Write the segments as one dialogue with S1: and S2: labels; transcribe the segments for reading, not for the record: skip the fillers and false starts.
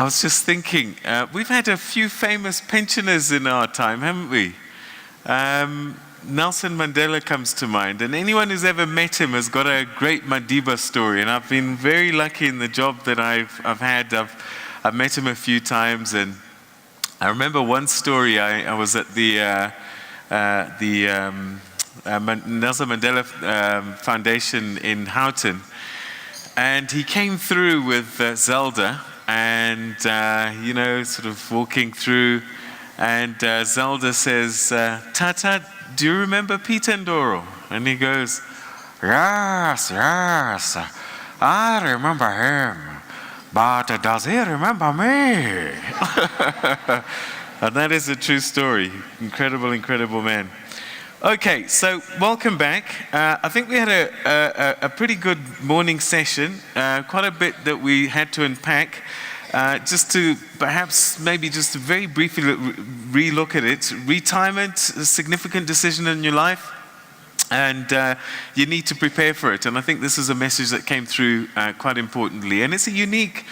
S1: I was just thinking, we've had a few famous pensioners in our time, haven't we? Nelson Mandela comes to mind, and anyone who's ever met him has got a great Madiba story, and I've been very lucky in the job that I've had. I've met him a few times, and I remember one story. I was at the Nelson Mandela Foundation in Houghton, and he came through with Zelda, and sort of walking through, and Zelda says, Tata, do you remember Peter Ndoro? And he goes, yes, I remember him, but does he remember me? And that is a true story. Incredible man. Okay, so welcome back. I think we had a pretty good morning session, quite a bit that we had to unpack. Just to perhaps maybe just to very briefly re-look at it. Retirement, a significant decision in your life, and you need to prepare for it. And I think this is a message that came through quite importantly. And it's a unique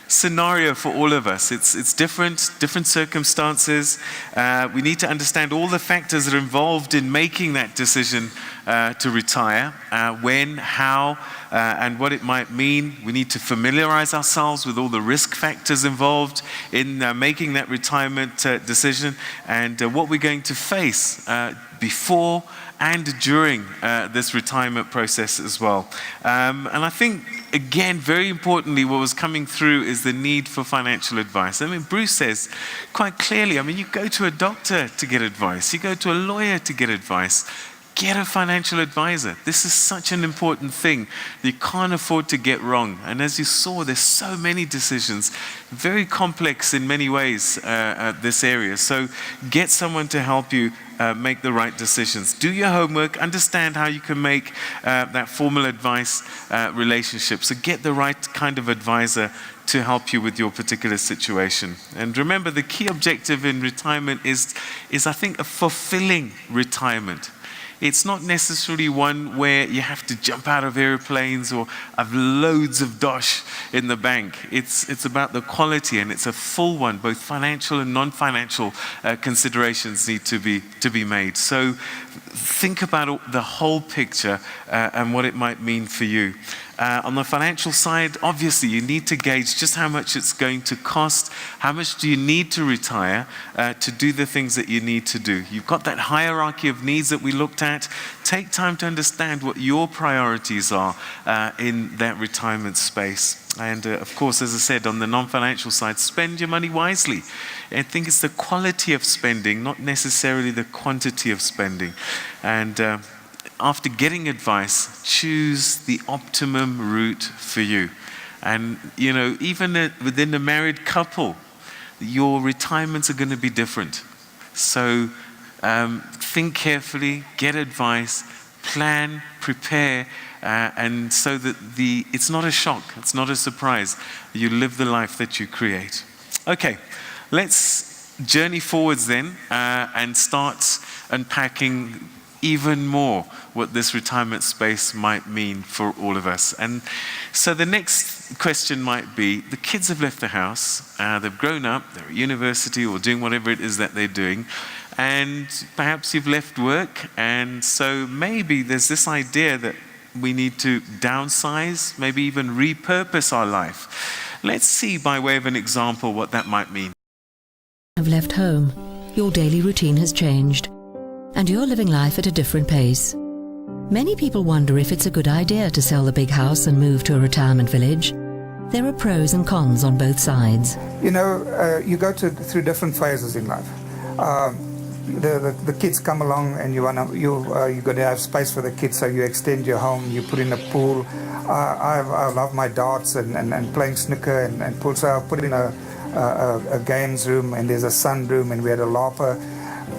S1: scenario for all of us. It's different circumstances. We need to understand all the factors that are involved in making that decision to retire, when, how, and what it might mean. We need to familiarize ourselves with all the risk factors involved in making that retirement decision, and what we're going to face before and during this retirement process as well. And I think, again, very importantly, what was coming through is the need for financial advice. I mean, Bruce says quite clearly, you go to a doctor to get advice, you go to a lawyer to get advice. Get a financial advisor. This is such an important thing that you can't afford to get wrong. And as you saw, there's so many decisions, very complex in many ways, this area. So get someone to help you make the right decisions. Do your homework, understand how you can make that formal advice relationship. So get the right kind of advisor to help you with your particular situation. And remember, the key objective in retirement is I think, a fulfilling retirement. It's not necessarily one where you have to jump out of airplanes or have loads of dosh in the bank. It's about the quality, and it's a full one. Both financial and non-financial considerations need to be made. So think about the whole picture and what it might mean for you. On the financial side, obviously, you need to gauge just how much it's going to cost. How much do you need to retire to do the things that you need to do? You've got that hierarchy of needs that we looked at. Take time to understand what your priorities are in that retirement space. And of course, as I said, on the non-financial side, spend your money wisely. I think it's the quality of spending, not necessarily the quantity of spending. And after getting advice, choose the optimum route for you. And, even within a married couple, your retirements are going to be different. So think carefully, get advice, plan, prepare, and so that it's not a shock, it's not a surprise. You live the life that you create. Okay, let's journey forwards then and start unpacking even more what this retirement space might mean for all of us. And so the next question might be, the kids have left the house, they've grown up, they're at university or doing whatever it is that they're doing, and perhaps you've left work, and so maybe there's this idea that we need to downsize, maybe even repurpose our life. Let's see, by way of an example, what that might mean.
S2: Have left home, your daily routine has changed, and you're living life at a different pace. Many people wonder if it's a good idea to sell the big house and move to a retirement village. There are pros and cons on both sides.
S3: You go through different phases in life. The kids come along, and you're going to have space for the kids, so you extend your home, you put in a pool. I love my darts and playing snooker and pool, so I put in a games room, and there's a sun room, and we had a laughter.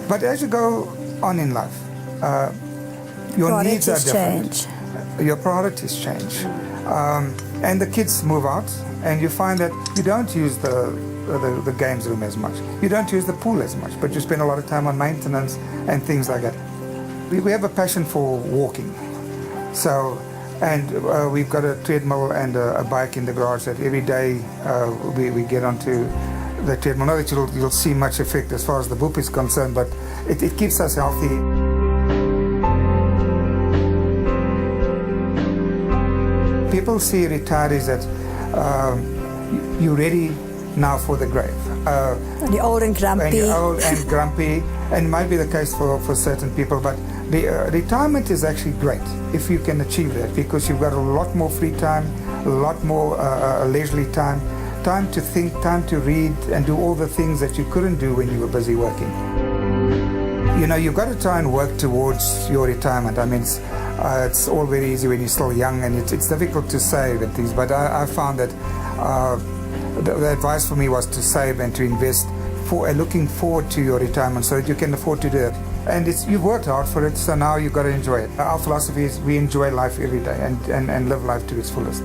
S3: But as you go on in life, your needs are different. Your priorities change. And the kids move out, and you find that you don't use the games room as much. You don't use the pool as much, but you spend a lot of time on maintenance and things like that. We have a passion for walking. So And we've got a treadmill and a bike in the garage that every day we get onto the treadmill. Not that you'll see much effect as far as the boop is concerned, but it keeps us healthy. People see retirees that you're ready now for the grave.
S4: And you're old and grumpy.
S3: And you're old and grumpy, and it might be the case for certain people, but retirement is actually great if you can achieve that, because you've got a lot more free time, a lot more leisurely time, time to think, time to read, and do all the things that you couldn't do when you were busy working. You know, you've got to try and work towards your retirement. I mean, it's all very easy when you're still young, and it's difficult to save and things, but I found that the advice for me was to save and to invest for looking forward to your retirement so that you can afford to do it. And you've worked hard for it, so now you've got to enjoy it. Our philosophy is we enjoy life every day and live life to its fullest.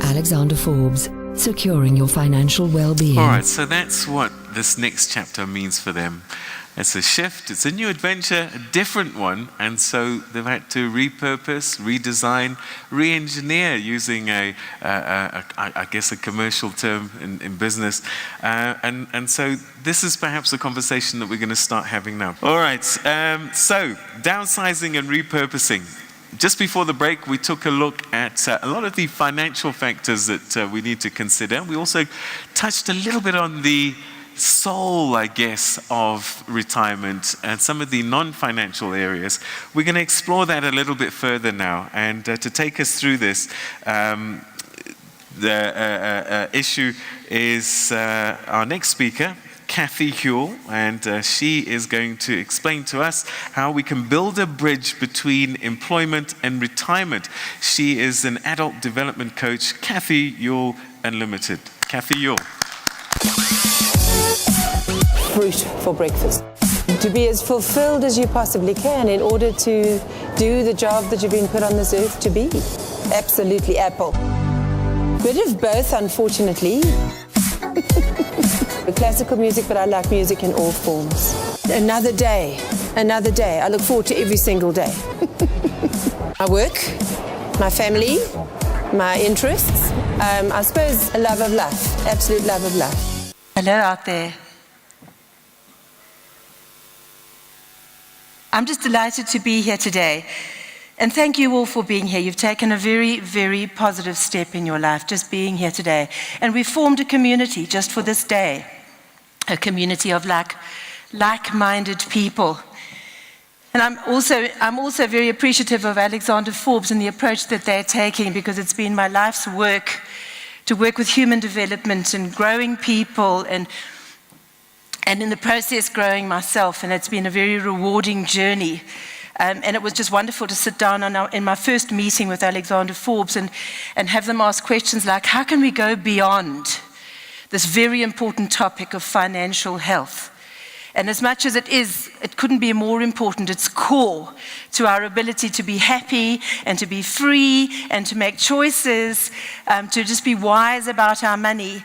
S2: Alexander Forbes, securing your financial well-being.
S1: All right, so that's what this next chapter means for them. It's a shift, it's a new adventure, a different one, and so they've had to repurpose, redesign, re-engineer using I guess a commercial term in business. And so this is perhaps a conversation that we're going to start having now. All right, so downsizing and repurposing. Just before the break, we took a look at a lot of the financial factors that we need to consider. We also touched a little bit on the soul, I guess, of retirement and some of the non-financial areas. We're going to explore that a little bit further now. And to take us through this, the issue is our next speaker, Cathy Yuill, and she is going to explain to us how we can build a bridge between employment and retirement. She is an adult development coach, Cathy Yuill Unlimited. Cathy Yuill.
S5: Fruit for breakfast. To be as fulfilled as you possibly can in order to do the job that you've been put on this earth to be. Absolutely apple. Bit of both, unfortunately. Classical music, but I like music in all forms. Another day, another day. I look forward to every single day. My work, my family, my interests. I suppose a love of life, absolute love of life.
S6: Hello out there. I'm just delighted to be here today. And thank you all for being here. You've taken a very, very positive step in your life, just being here today. And we've formed a community just for this day, a community of like-minded people. And I'm also very appreciative of Alexander Forbes and the approach that they're taking, because it's been my life's work to work with human development and growing people and in the process growing myself. And it's been a very rewarding journey. And it was just wonderful to sit down in my first meeting with Alexander Forbes and have them ask questions like, how can we go beyond this very important topic of financial health? And as much as it couldn't be more important, it's core to our ability to be happy and to be free and to make choices, to just be wise about our money.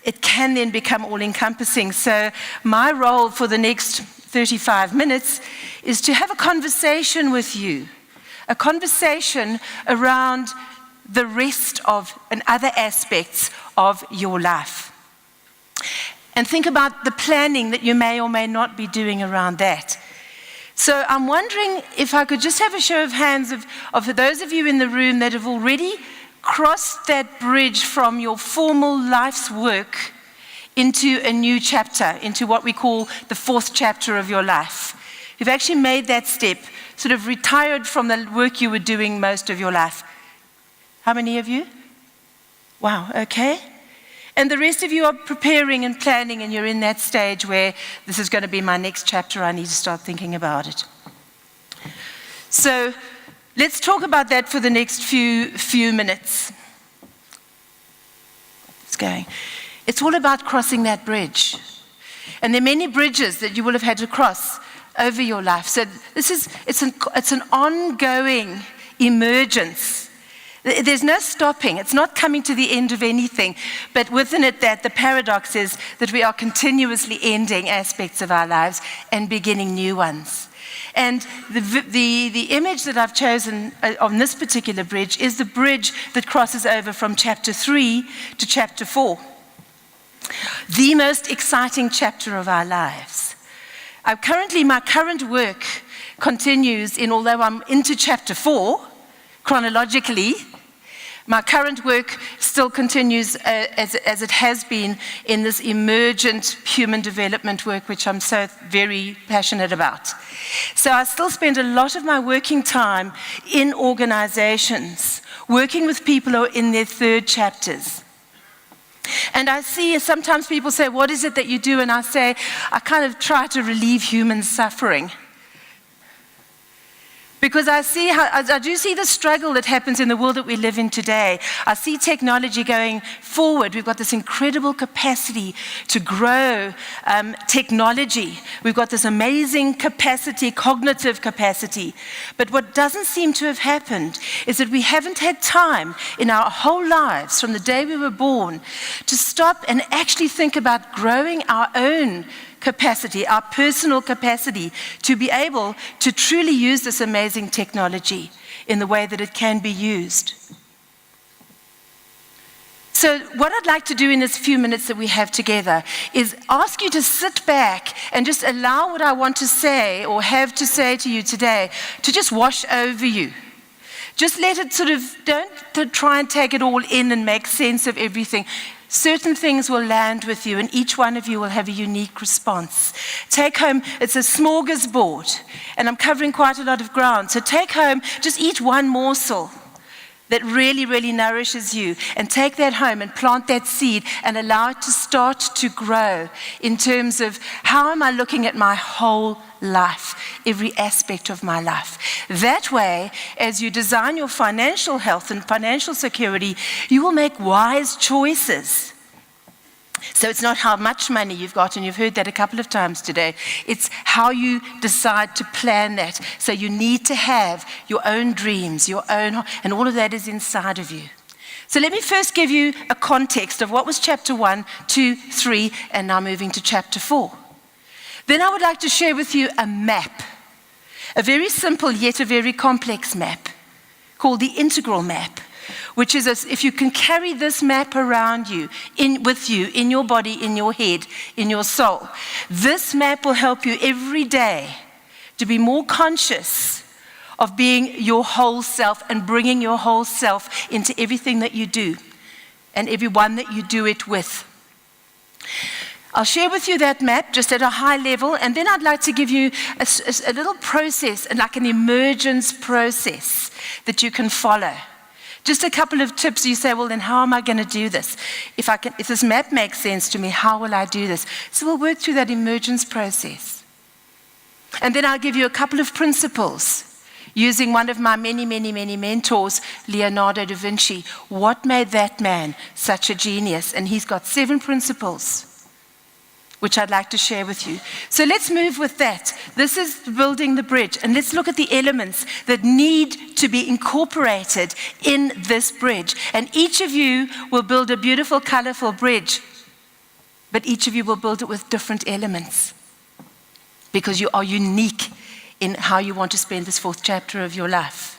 S6: It can then become all-encompassing. So my role for the next 35 minutes is to have a conversation with you, a conversation around the rest of and other aspects of your life. And think about the planning that you may or may not be doing around that. So I'm wondering if I could just have a show of hands of those of you in the room that have already crossed that bridge from your formal life's work into a new chapter, into what we call the fourth chapter of your life. You've actually made that step, sort of retired from the work you were doing most of your life. How many of you? Wow, okay. And the rest of you are preparing and planning, and you're in that stage where this is going to be my next chapter. I need to start thinking about it. So let's talk about that for the next few minutes. It's going. It's all about crossing that bridge. And there are many bridges that you will have had to cross over your life. So it's an ongoing emergence. There's no stopping. It's not coming to the end of anything. But within it, the paradox is that we are continuously ending aspects of our lives and beginning new ones. And the image that I've chosen on this particular bridge is the bridge that crosses over from chapter 3 to chapter 4. The most exciting chapter of our lives. My current work continues although I'm into chapter 4, chronologically, my current work still continues as it has been in this emergent human development work, which I'm so very passionate about. So I still spend a lot of my working time in organizations, working with people who are in their third chapters. And I see sometimes people say, what is it that you do? And I say, I kind of try to relieve human suffering. Because I do see the struggle that happens in the world that we live in today. I see technology going forward. We've got this incredible capacity to grow technology. We've got this amazing capacity, cognitive capacity. But what doesn't seem to have happened is that we haven't had time in our whole lives, from the day we were born, to stop and actually think about growing our own capacity, our personal capacity, to be able to truly use this amazing technology in the way that it can be used. So what I'd like to do in this few minutes that we have together is ask you to sit back and just allow what I want to say or have to say to you today to just wash over you. Just let it don't try and take it all in and make sense of everything. Certain things will land with you, and each one of you will have a unique response. Take home, it's a smorgasbord, and I'm covering quite a lot of ground. So take home, just eat one morsel that really, really nourishes you, and take that home and plant that seed and allow it to start to grow in terms of how am I looking at my whole life, every aspect of my life. That way, as you design your financial health and financial security, you will make wise choices. So it's not how much money you've got, and you've heard that a couple of times today. It's how you decide to plan that. So you need to have your own dreams, and all of that is inside of you. So let me first give you a context of what was chapter 1, 2, 3, and now moving to chapter 4. Then I would like to share with you a map, a very simple yet a very complex map called the integral map, which is if you can carry this map around you, with you, in your body, in your head, in your soul. This map will help you every day to be more conscious of being your whole self and bringing your whole self into everything that you do and everyone that you do it with. I'll share with you that map just at a high level, and then I'd like to give you a little process, like an emergence process that you can follow. Just a couple of tips. You say, well, then how am I going to do this? If this map makes sense to me, how will I do this? So we'll work through that emergence process. And then I'll give you a couple of principles using one of my many, many, many mentors, Leonardo da Vinci. What made that man such a genius? And he's got 7 principles, which I'd like to share with you. So let's move with that. This is building the bridge, and let's look at the elements that need to be incorporated in this bridge. And each of you will build a beautiful, colorful bridge, but each of you will build it with different elements because you are unique in how you want to spend this 4th chapter of your life.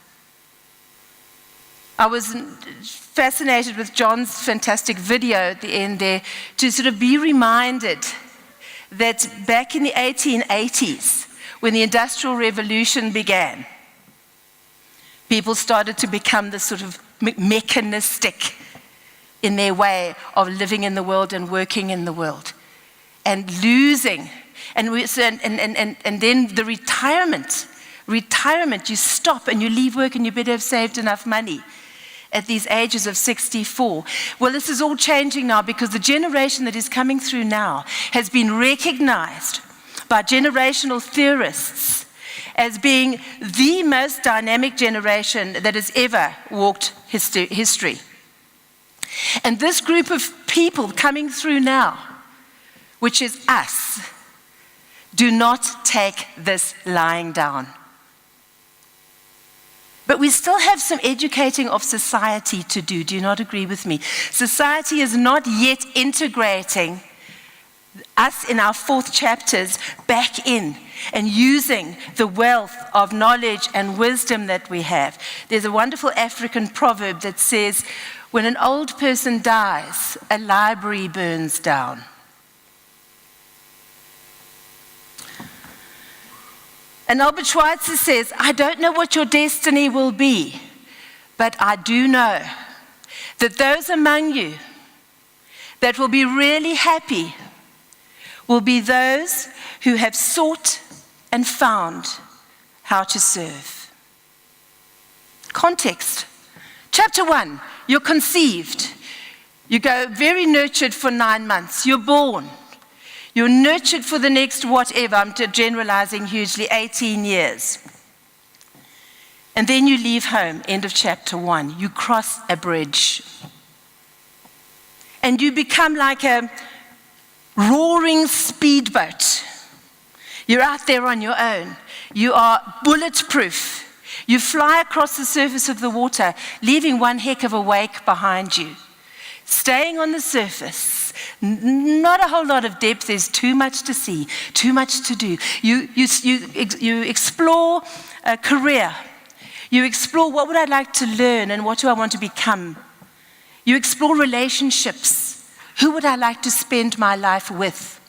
S6: I was fascinated with John's fantastic video at the end there to sort of be reminded that back in the 1880s, when the Industrial Revolution began, people started to become this sort of mechanistic in their way of living in the world and working in the world, and losing. And then the retirement, you stop and you leave work and you better have saved enough money at these ages of 64. Well, this is all changing now because the generation that is coming through now has been recognized by generational theorists as being the most dynamic generation that has ever walked history. And this group of people coming through now, which is us, do not take this lying down. But we still have some educating of society to do. Do you not agree with me? Society is not yet integrating us in our 4th chapters back in. and using the wealth of knowledge and wisdom that we have. There's a wonderful African proverb that says, when an old person dies, a library burns down. And Albert Schweitzer says, I don't know what your destiny will be, but I do know that those among you that will be really happy will be those who have sought and found how to serve. Context. Chapter 1, you're conceived. You go very nurtured for 9 months. You're born. You're nurtured for the next whatever, I'm generalizing hugely, 18 years. And then you leave home, end of chapter 1. You cross a bridge. And you become like a roaring speedboat. You're out there on your own. You are bulletproof. You fly across the surface of the water, leaving one heck of a wake behind you. Staying on the surface. Not a whole lot of depth. There's too much to see, too much to do. You explore a career. You explore what would I like to learn and what do I want to become. You explore relationships. Who would I like to spend my life with?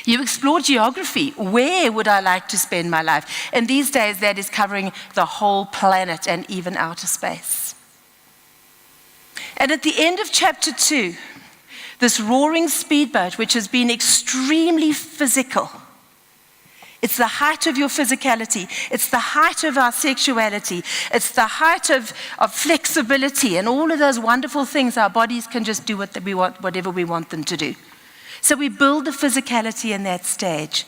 S6: You explore geography. Where would I like to spend my life? And these days that is covering the whole planet and even outer space. And at the end of chapter 2, this roaring speedboat, which has been extremely physical, it's the height of your physicality, it's the height of our sexuality, it's the height of flexibility and all of those wonderful things. Our bodies can just do what we want, whatever we want them to do. So we build the physicality in that stage.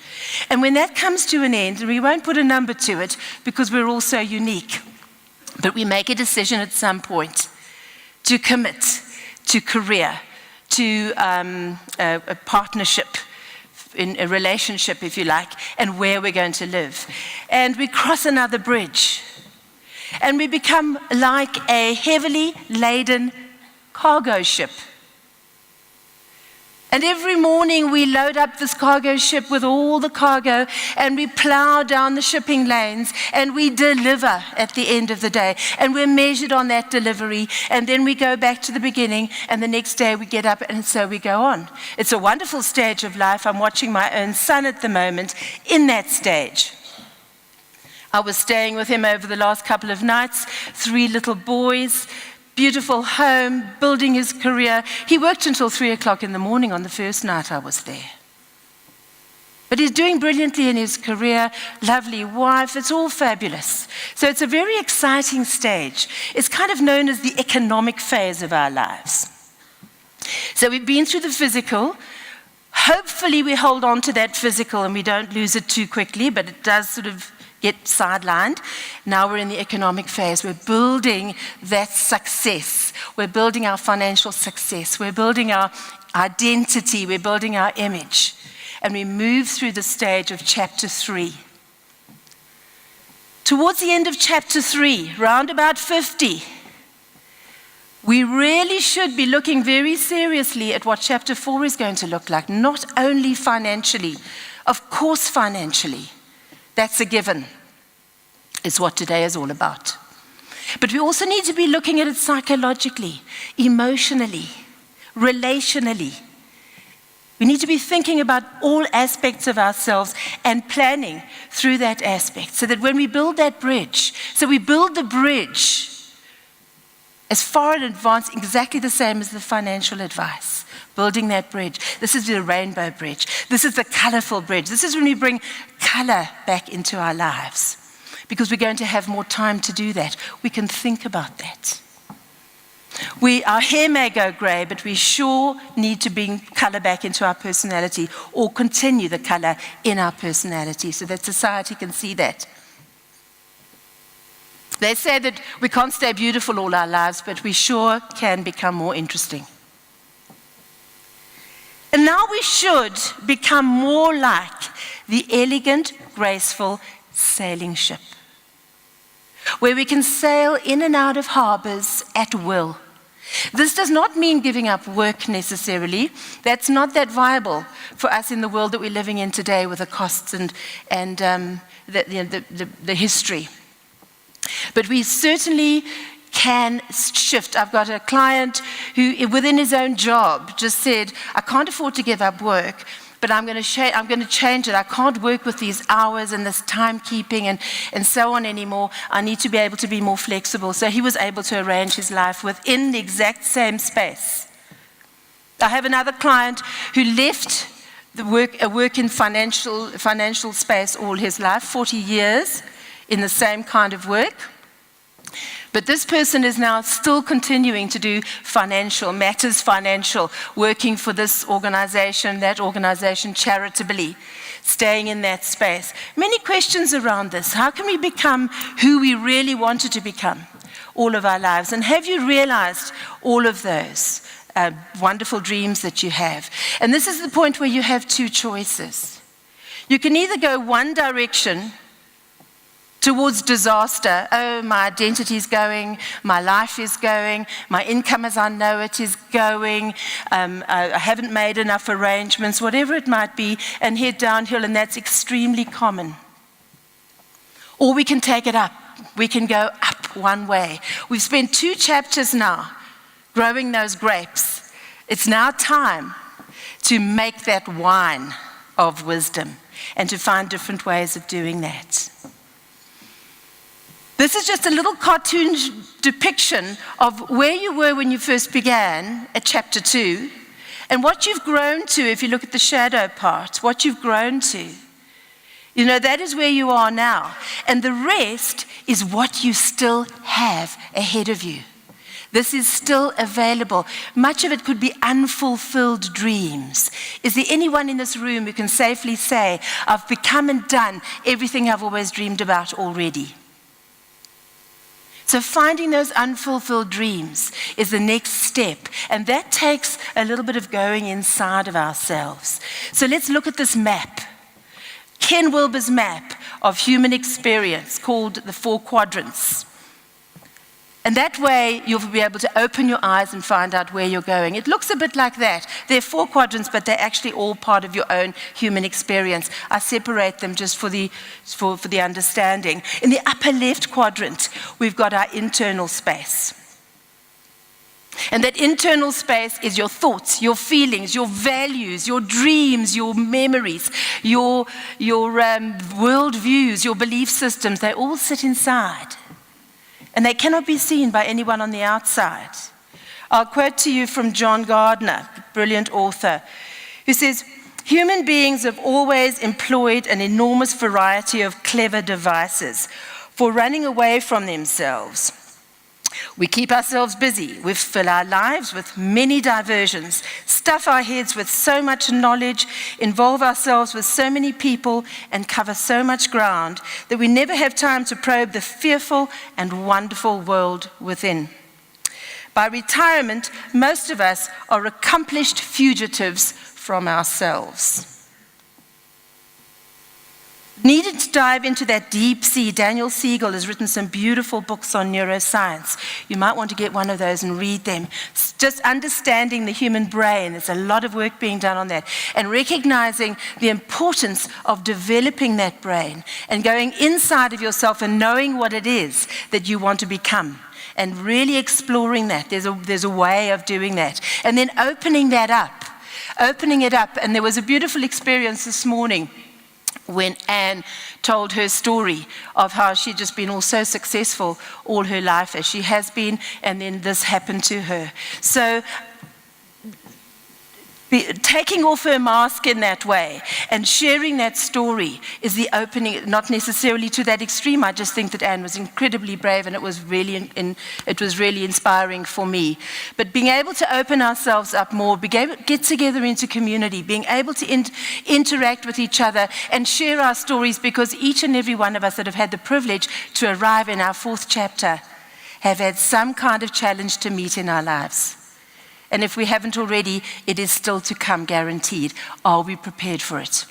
S6: And when that comes to an end, and we won't put a number to it because we're all so unique, but we make a decision at some point to commit to career, to a partnership, in a relationship, if you like, and where we're going to live. And we cross another bridge. And we become like a heavily laden cargo ship. And every morning we load up this cargo ship with all the cargo and we plow down the shipping lanes and we deliver at the end of the day. And we're measured on that delivery. And then we go back to the beginning and the next day we get up and so we go on. It's a wonderful stage of life. I'm watching my own son at the moment in that stage. I was staying with him over the last couple of nights, 3 little boys, beautiful home, building his career. He worked until 3 o'clock in the morning on the first night I was there. But he's doing brilliantly in his career, lovely wife, it's all fabulous. So it's a very exciting stage. It's kind of known as the economic phase of our lives. So we've been through the physical. Hopefully we hold on to that physical and we don't lose it too quickly, but it does sort of get sidelined. Now we're in the economic phase. We're building that success. We're building our financial success. We're building our identity. We're building our image. And we move through the stage of chapter 3. Towards the end of chapter 3, round about 50, we really should be looking very seriously at what chapter 4 is going to look like. Not only financially, of course financially. That's a given. It's what today is all about. But we also need to be looking at it psychologically, emotionally, relationally. We need to be thinking about all aspects of ourselves and planning through that aspect so that when we build that bridge, so we build the bridge as far in advance, exactly the same as the financial advice. Building that bridge. This is the rainbow bridge. This is the colorful bridge. This is when we bring color back into our lives. Because we're going to have more time to do that. We can think about that. Our hair may go gray, but we sure need to bring color back into our personality or continue the color in our personality so that society can see that. They say that we can't stay beautiful all our lives, but we sure can become more interesting. And now we should become more like the elegant, graceful sailing ship, where we can sail in and out of harbors at will, This does not mean giving up work necessarily. That's not that viable for us in the world that we're living in today with the costs and the history. But we certainly can shift. I've got a client who, within his own job, just said, I can't afford to give up work, but I'm going to change it. I can't work with these hours and this timekeeping and so on anymore. I need to be able to be more flexible. So he was able to arrange his life within the exact same space. I have another client who left a work in financial space all his life, 40 years in the same kind of work. But this person is now still continuing to do financial, working for this organization, that organization charitably, staying in that space. Many questions around this. How can we become who we really wanted to become all of our lives? And have you realized all of those wonderful dreams that you have? And this is the point where you have two choices. You can either go one direction towards disaster. Oh, my identity is going, my life is going, my income as I know it is going, I haven't made enough arrangements, whatever it might be, and head downhill, and that's extremely common. Or we can take it up. We can go up one way. We've spent 2 chapters now growing those grapes. It's now time to make that wine of wisdom and to find different ways of doing that. This is just a little cartoon depiction of where you were when you first began at chapter 2 and what you've grown to, if you look at the shadow part, what you've grown to. You know, that is where you are now. And the rest is what you still have ahead of you. This is still available. Much of it could be unfulfilled dreams. Is there anyone in this room who can safely say, I've become and done everything I've always dreamed about already? So finding those unfulfilled dreams is the next step, and that takes a little bit of going inside of ourselves. So let's look at this map. Ken Wilber's map of human experience called the 4 quadrants. And that way you'll be able to open your eyes and find out where you're going. It looks a bit like that. There are 4 quadrants, but they're actually all part of your own human experience. I separate them just for the understanding. In the upper left quadrant, we've got our internal space. And that internal space is your thoughts, your feelings, your values, your dreams, your memories, your worldviews, your belief systems. They all sit inside. And they cannot be seen by anyone on the outside. I'll quote to you from John Gardner, brilliant author, who says, human beings have always employed an enormous variety of clever devices for running away from themselves. We keep ourselves busy. We fill our lives with many diversions, stuff our heads with so much knowledge, involve ourselves with so many people, and cover so much ground that we never have time to probe the fearful and wonderful world within. By retirement, most of us are accomplished fugitives from ourselves. Needed to dive into that deep sea. Daniel Siegel has written some beautiful books on neuroscience. You might want to get one of those and read them. Just understanding the human brain. There's a lot of work being done on that. And recognizing the importance of developing that brain and going inside of yourself and knowing what it is that you want to become. And really exploring that. There's a way of doing that. And then opening that up. Opening it up. And there was a beautiful experience this morning when Anne told her story of how she'd just been all so successful all her life as she has been, and then this happened to her. So taking off her mask in that way and sharing that story is the opening, not necessarily to that extreme. I just think that Anne was incredibly brave, and it was really inspiring for me. But being able to open ourselves up more, get together into community, being able to interact with each other and share our stories, because each and every one of us that have had the privilege to arrive in our 4th chapter have had some kind of challenge to meet in our lives. And if we haven't already, it is still to come, guaranteed. Are we prepared for it?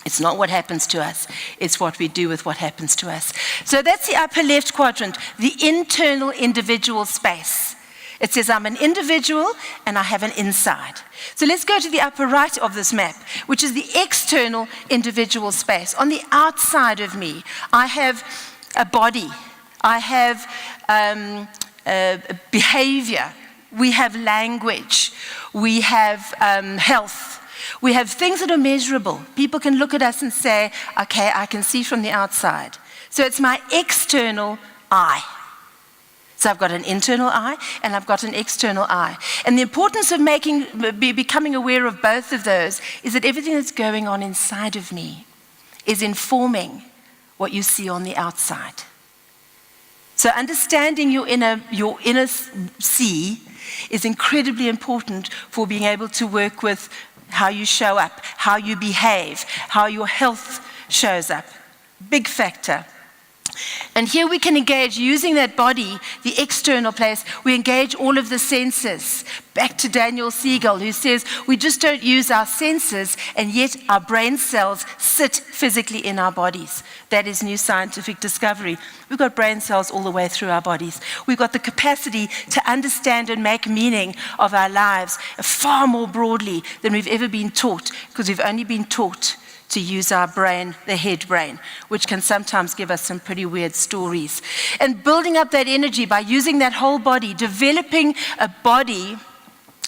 S6: It's not what happens to us, it's what we do with what happens to us. So that's the upper left quadrant, the internal individual space. It says I'm an individual and I have an inside. So let's go to the upper right of this map, which is the external individual space. On the outside of me, I have a body. I have behavior. We have language. We have health. We have things that are measurable. People can look at us and say, okay, I can see from the outside. So it's my external eye. So I've got an internal eye and I've got an external eye. And the importance of becoming aware of both of those is that everything that's going on inside of me is informing what you see on the outside. So understanding your inner sea is incredibly important for being able to work with how you show up, how you behave, how your health shows up. Big factor. And here we can engage using that body, the external place, we engage all of the senses. Back to Daniel Siegel, who says we just don't use our senses and yet our brain cells sit physically in our bodies. That is new scientific discovery. We've got brain cells all the way through our bodies. We've got the capacity to understand and make meaning of our lives far more broadly than we've ever been taught, because we've only been taught to use our brain, the head brain, which can sometimes give us some pretty weird stories. And building up that energy by using that whole body, developing a body,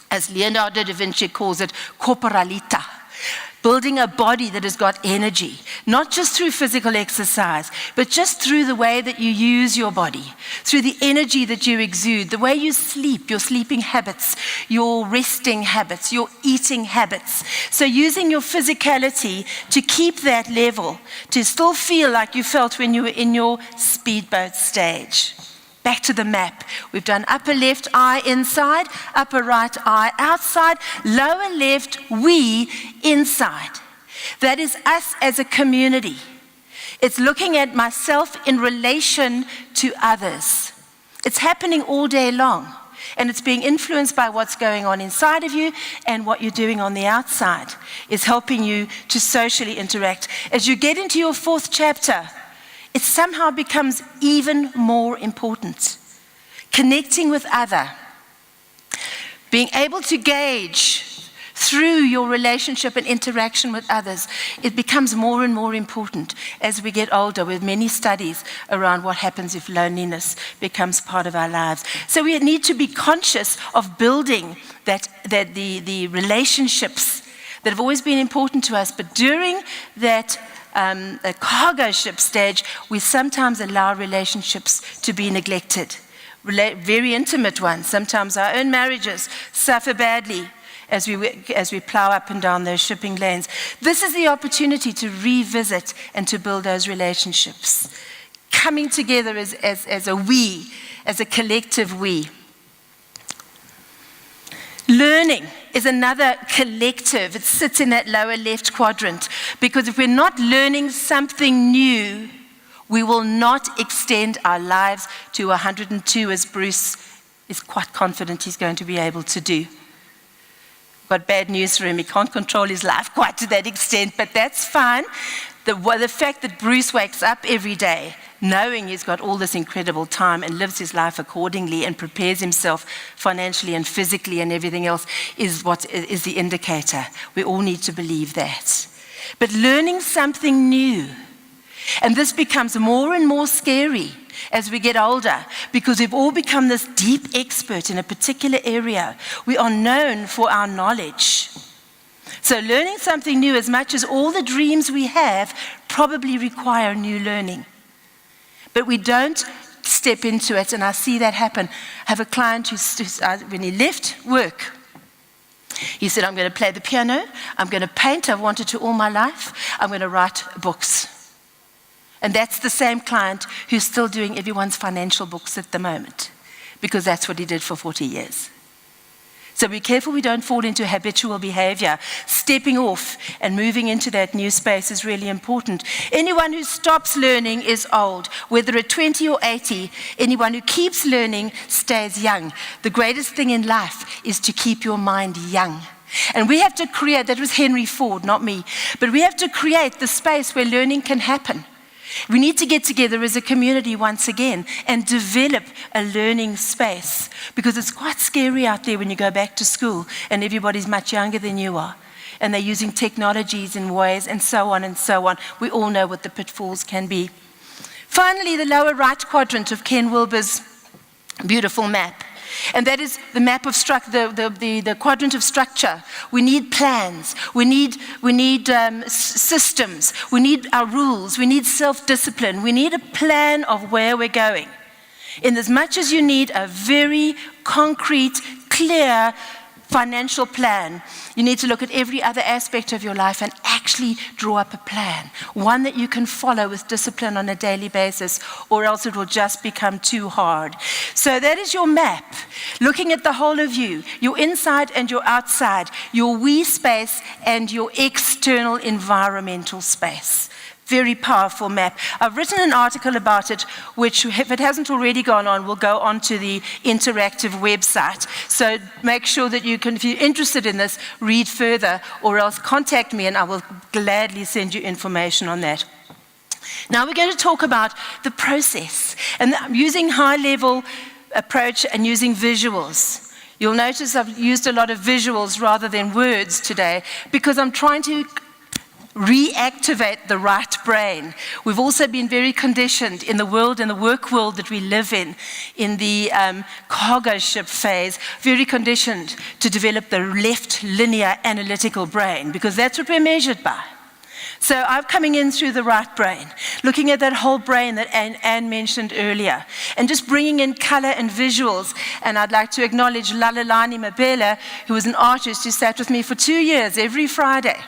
S6: as Leonardo da Vinci calls it, corporalita. Building a body that has got energy, not just through physical exercise, but just through the way that you use your body, through the energy that you exude, the way you sleep, your sleeping habits, your resting habits, your eating habits. So using your physicality to keep that level, to still feel like you felt when you were in your speedboat stage. Back to the map. We've done upper left eye inside, upper right eye outside, lower left we inside. That is us as a community. It's looking at myself in relation to others. It's happening all day long, and it's being influenced by what's going on inside of you, and what you're doing on the outside is helping you to socially interact. As you get into your 4th chapter, it somehow becomes even more important. Connecting with other, being able to gauge through your relationship and interaction with others, it becomes more and more important as we get older, with many studies around what happens if loneliness becomes part of our lives. So we need to be conscious of building the relationships that have always been important to us, but during that a cargo ship stage, we sometimes allow relationships to be neglected. Very intimate ones. Sometimes our own marriages suffer badly as we plow up and down those shipping lanes. This is the opportunity to revisit and to build those relationships. Coming together as a we, as a collective we. Learning is another collective. It sits in that lower left quadrant, because if we're not learning something new, we will not extend our lives to 102, as Bruce is quite confident he's going to be able to do. Got bad news for him. He can't control his life quite to that extent, but that's fine. The fact that Bruce wakes up every day knowing he's got all this incredible time and lives his life accordingly and prepares himself financially and physically and everything else is what is the indicator. We all need to believe that. But learning something new, and this becomes more and more scary as we get older, because we've all become this deep expert in a particular area. We are known for our knowledge. So learning something new, as much as all the dreams we have probably require new learning. But we don't step into it, and I see that happen. I have a client who, when he left work, he said, I'm going to play the piano, I'm going to paint, I've wanted to all my life, I'm going to write books. And that's the same client who's still doing everyone's financial books at the moment, because that's what he did for 40 years. So be careful we don't fall into habitual behavior. Stepping off and moving into that new space is really important. Anyone who stops learning is old. Whether at 20 or 80, anyone who keeps learning stays young. The greatest thing in life is to keep your mind young. And we have to create, that was Henry Ford, not me, but we have to create the space where learning can happen. We need to get together as a community once again and develop a learning space, because it's quite scary out there when you go back to school and everybody's much younger than you are and they're using technologies in ways and so on and so on. We all know what the pitfalls can be. Finally, the lower right quadrant of Ken Wilber's beautiful map. And that is the map of the quadrant of structure. We need plans. We need systems. We need our rules. We need self-discipline. We need a plan of where we're going. In as much as you need a very concrete, clear financial plan, you need to look at every other aspect of your life and actually draw up a plan, one that you can follow with discipline on a daily basis, or else it will just become too hard. So that is your map, looking at the whole of you, your inside and your outside, your we space and your external environmental space. Very powerful map. I've written an article about it, which, if it hasn't already gone on, will go onto the interactive website. So make sure that you can, if you're interested in this, read further, or else contact me and I will gladly send you information on that. Now we're going to talk about the process, and I'm using high-level approach and using visuals. You'll notice I've used a lot of visuals rather than words today, because I'm trying to reactivate the right brain. We've also been very conditioned in the world, in the work world that we live in the cargo ship phase, very conditioned to develop the left linear analytical brain, because that's what we're measured by. So I'm coming in through the right brain, looking at that whole brain that Anne mentioned earlier, and just bringing in color and visuals. And I'd like to acknowledge Lalalani Mabela, who was an artist who sat with me for 2 years every Friday,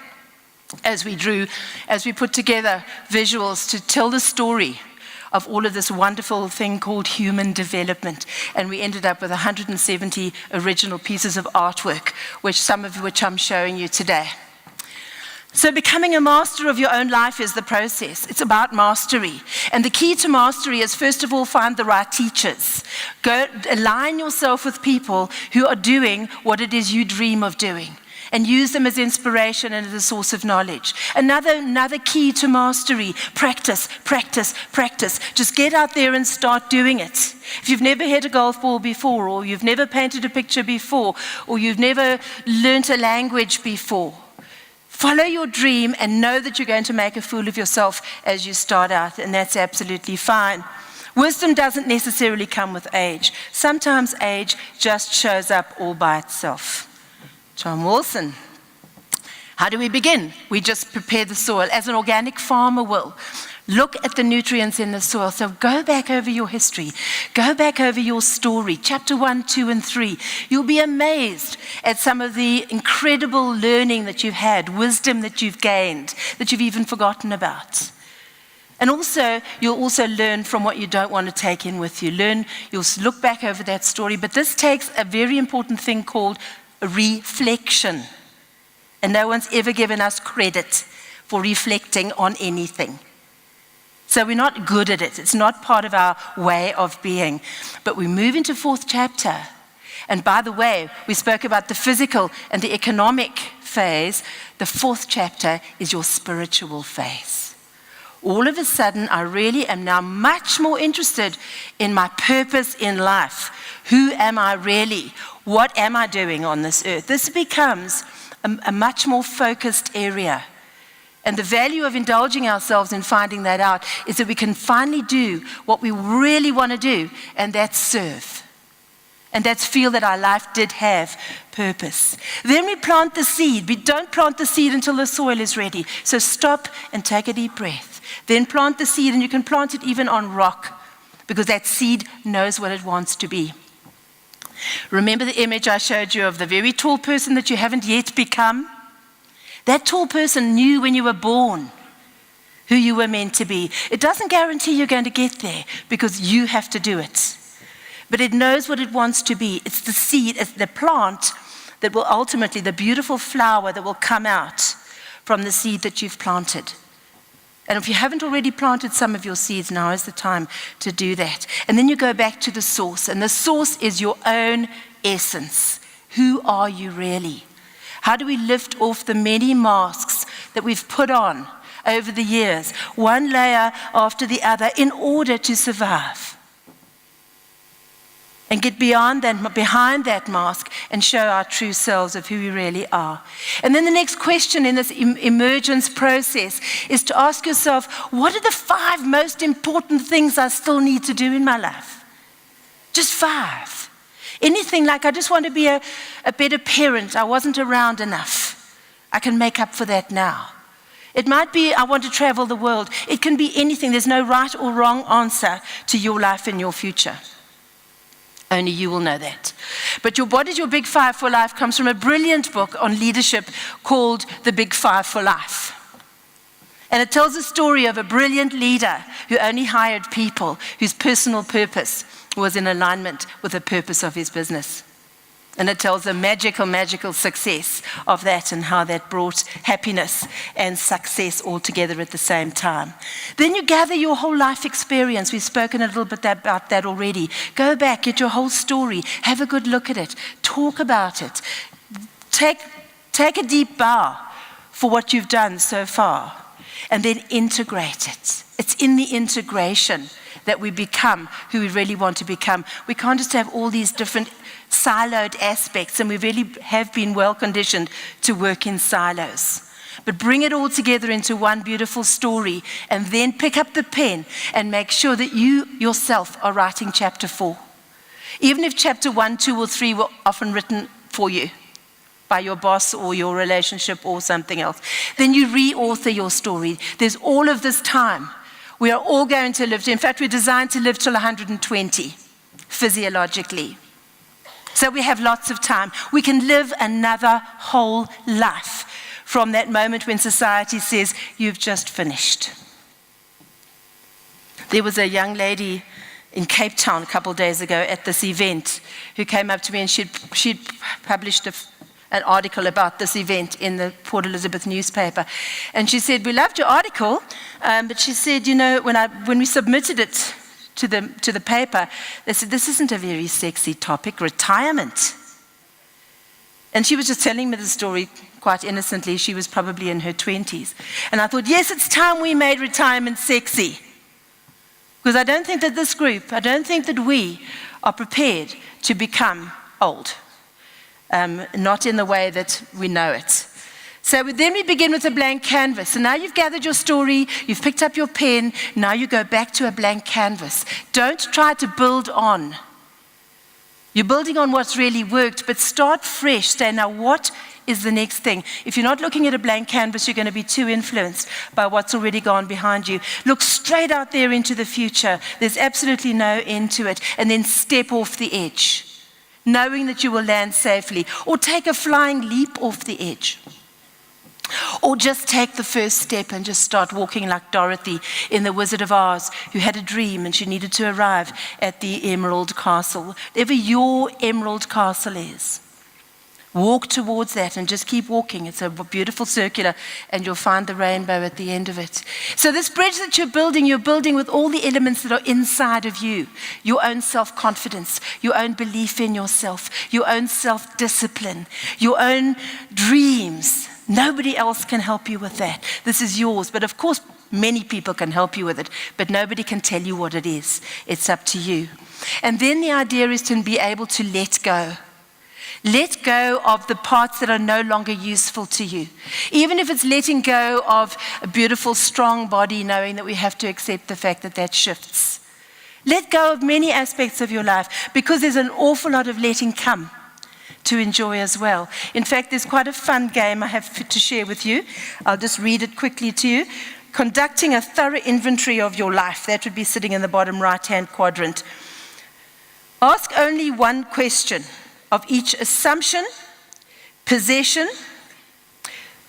S6: as we put together visuals to tell the story of all of this wonderful thing called human development. And we ended up with 170 original pieces of artwork, some of which I'm showing you today. So becoming a master of your own life is the process. It's about mastery. And the key to mastery is, first of all, find the right teachers. Go align yourself with people who are doing what it is you dream of doing, and use them as inspiration and as a source of knowledge. Another key to mastery: practice, practice, practice. Just get out there and start doing it. If you've never hit a golf ball before, or you've never painted a picture before, or you've never learnt a language before, follow your dream and know that you're going to make a fool of yourself as you start out, and that's absolutely fine. Wisdom doesn't necessarily come with age. Sometimes age just shows up all by itself. John Wilson. How do we begin? We just prepare the soil, as an organic farmer will. Look at the nutrients in the soil. So go back over your history. Go back over your story, chapter 1, 2, and 3. You'll be amazed at some of the incredible learning that you've had, wisdom that you've gained, that you've even forgotten about. And also, you'll also learn from what you don't want to take in with you. You'll look back over that story, but this takes a very important thing called reflection. And no one's ever given us credit for reflecting on anything. So we're not good at it. It's not part of our way of being. But we move into 4th chapter. And by the way, we spoke about the physical and the economic phase. The 4th chapter is your spiritual phase. All of a sudden, I really am now much more interested in my purpose in life. Who am I really? What am I doing on this earth? This becomes a much more focused area. And the value of indulging ourselves in finding that out is that we can finally do what we really want to do, and that's serve. And that's feel that our life did have purpose. Then we plant the seed. We don't plant the seed until the soil is ready. So stop and take a deep breath. Then plant the seed, and you can plant it even on rock, because that seed knows what it wants to be. Remember the image I showed you of the very tall person that you haven't yet become? That tall person knew when you were born who you were meant to be. It doesn't guarantee you're going to get there, because you have to do it. But it knows what it wants to be. It's the seed, it's the plant that will ultimately, the beautiful flower that will come out from the seed that you've planted. And if you haven't already planted some of your seeds, now is the time to do that. And then you go back to the source, and the source is your own essence. Who are you really? How do we lift off the many masks that we've put on over the years, one layer after the other, in order to survive. And get behind that mask and show our true selves of who we really are. And then the next question in this emergence process is to ask yourself, what are the 5 most important things I still need to do in my life? Just 5. Anything like, I just want to be a better parent. I wasn't around enough. I can make up for that now. It might be, I want to travel the world. It can be anything. There's no right or wrong answer to your life and your future. Only you will know that. But What is Your Big 5 for Life comes from a brilliant book on leadership called The Big 5 for Life. And it tells the story of a brilliant leader who only hired people whose personal purpose was in alignment with the purpose of his business. And it tells the magical, magical success of that and how that brought happiness and success all together at the same time. Then you gather your whole life experience. We've spoken a little bit about that already. Go back, get your whole story, have a good look at it, talk about it. Take a deep bow for what you've done so far, and then integrate it. It's in the integration that we become who we really want to become. We can't just have all these different siloed aspects, and we really have been well conditioned to work in silos. But bring it all together into one beautiful story, and then pick up the pen and make sure that you yourself are writing chapter 4. Even if chapter 1, 2, or 3 were often written for you by your boss or your relationship or something else, then you re-author your story. There's all of this time. We are all going to live, in fact, we're designed to live till 120, physiologically. So we have lots of time. We can live another whole life from that moment when society says, you've just finished. There was a young lady in Cape Town a couple of days ago at this event who came up to me, and she'd published an article about this event in the Port Elizabeth newspaper. And she said, we loved your article, but she said, you know, when we submitted it to the paper, they said, this isn't a very sexy topic, retirement. And she was just telling me the story quite innocently. She was probably in her 20s. And I thought, yes, it's time we made retirement sexy. Because I don't think that this group, I don't think that we are prepared to become old. Not in the way that we know it. So then we begin with a blank canvas. So now you've gathered your story, you've picked up your pen, now you go back to a blank canvas. Don't try to build on. You're building on what's really worked, but start fresh. Say, now what is the next thing? If you're not looking at a blank canvas, you're going to be too influenced by what's already gone behind you. Look straight out there into the future. There's absolutely no end to it. And then step off the edge, knowing that you will land safely, or take a flying leap off the edge. Or just take the first step and just start walking like Dorothy in The Wizard of Oz, who had a dream and she needed to arrive at the Emerald Castle. Whatever your Emerald Castle is, walk towards that and just keep walking. It's a beautiful circular, and you'll find the rainbow at the end of it. So this bridge that you're building with all the elements that are inside of you. Your own self-confidence, your own belief in yourself, your own self-discipline, your own dreams. Nobody else can help you with that. This is yours. But of course, many people can help you with it, but nobody can tell you what it is. It's up to you. And then the idea is to be able to let go. Let go of the parts that are no longer useful to you. Even if it's letting go of a beautiful, strong body, knowing that we have to accept the fact that that shifts. Let go of many aspects of your life, because there's an awful lot of letting come to enjoy as well. In fact, there's quite a fun game I have to share with you. I'll just read it quickly to you. Conducting a thorough inventory of your life. That would be sitting in the bottom right-hand quadrant. Ask only one question of each assumption, possession,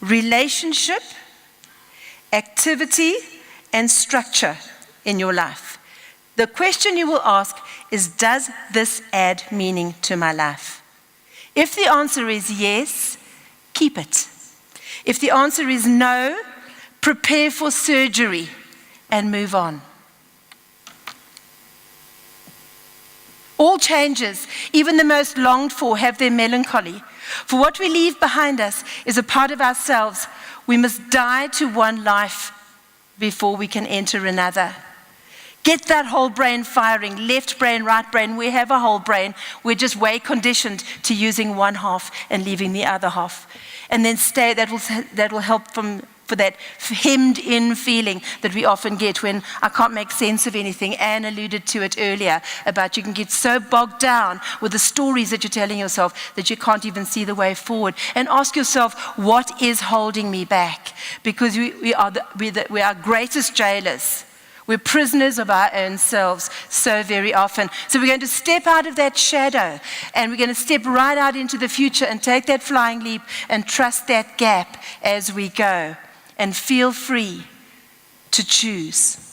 S6: relationship, activity, and structure in your life. The question you will ask is, does this add meaning to my life? If the answer is yes, keep it. If the answer is no, prepare for surgery and move on. All changes, even the most longed for, have their melancholy. For what we leave behind us is a part of ourselves. We must die to one life before we can enter another. Get that whole brain firing, left brain, right brain. We have a whole brain. We're just way conditioned to using one half and leaving the other half. And then stay, that will help for that hemmed in feeling that we often get when I can't make sense of anything. Anne alluded to it earlier about you can get so bogged down with the stories that you're telling yourself that you can't even see the way forward. And ask yourself, what is holding me back? Because we are our greatest jailers. We're prisoners of our own selves so very often. So we're going to step out of that shadow and we're going to step right out into the future and take that flying leap and trust that gap as we go and feel free to choose.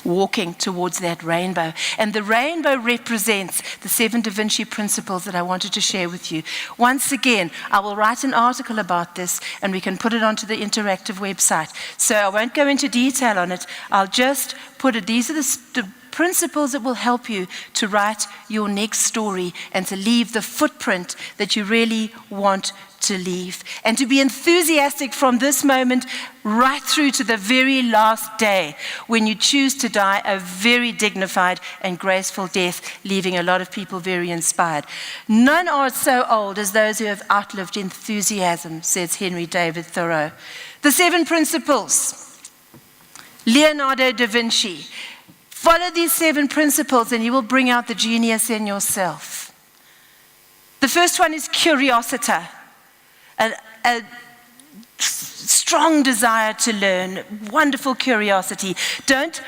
S6: Walking towards that rainbow. And the rainbow represents the 7 Da Vinci principles that I wanted to share with you. Once again, I will write an article about this and we can put it onto the interactive website. So I won't go into detail on it. I'll just put it, these are the principles that will help you to write your next story and to leave the footprint that you really want to leave. And to be enthusiastic from this moment right through to the very last day when you choose to die a very dignified and graceful death, leaving a lot of people very inspired. None are so old as those who have outlived enthusiasm, says Henry David Thoreau. The 7 principles. Leonardo da Vinci. Follow these 7 principles and you will bring out the genius in yourself. The first one is curiosity. A strong desire to learn, wonderful curiosity. Don't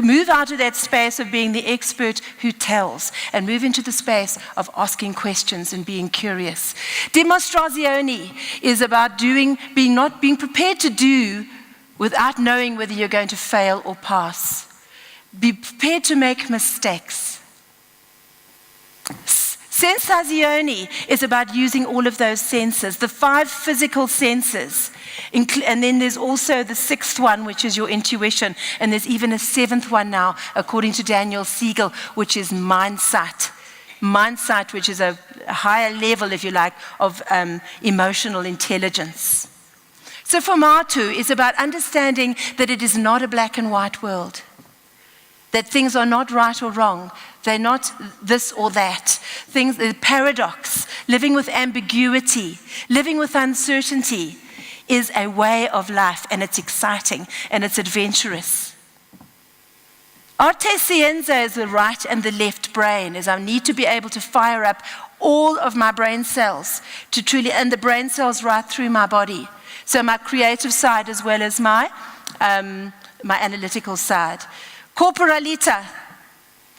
S6: move out of that space of being the expert who tells and move into the space of asking questions and being curious. Demonstrazione is about being prepared to do without knowing whether you're going to fail or pass. Be prepared to make mistakes. Sensazione is about using all of those senses, the 5 physical senses. And then there's also the 6th one, which is your intuition. And there's even a 7th one now, according to Daniel Siegel, which is mindsight. Mindsight, which is a higher level, if you like, of emotional intelligence. So Formatu is about understanding that it is not a black and white world. That things are not right or wrong. They're not this or that. Things, the paradox, living with ambiguity, living with uncertainty is a way of life, and it's exciting and it's adventurous. Arte scienza is the right and the left brain, as I need to be able to fire up all of my brain cells to truly, and the brain cells right through my body. So my creative side as well as my analytical side. Corporalita,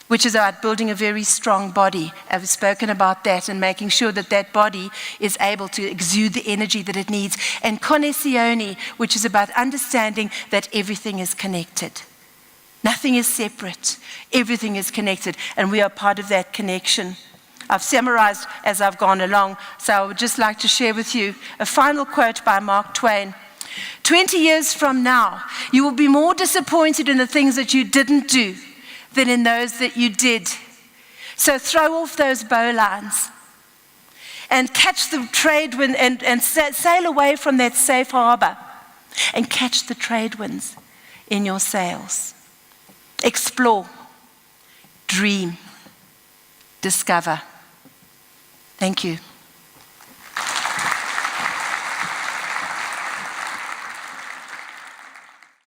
S6: which is about building a very strong body. I've spoken about that and making sure that that body is able to exude the energy that it needs. And connessione, which is about understanding that everything is connected. Nothing is separate. Everything is connected, and we are part of that connection. I've summarized as I've gone along, so I would just like to share with you a final quote by Mark Twain. 20 years from now, you will be more disappointed in the things that you didn't do than in those that you did. So throw off those bowlines and catch the trade wind and sail away from that safe harbor and catch the trade winds in your sails. Explore, dream, discover. Thank you.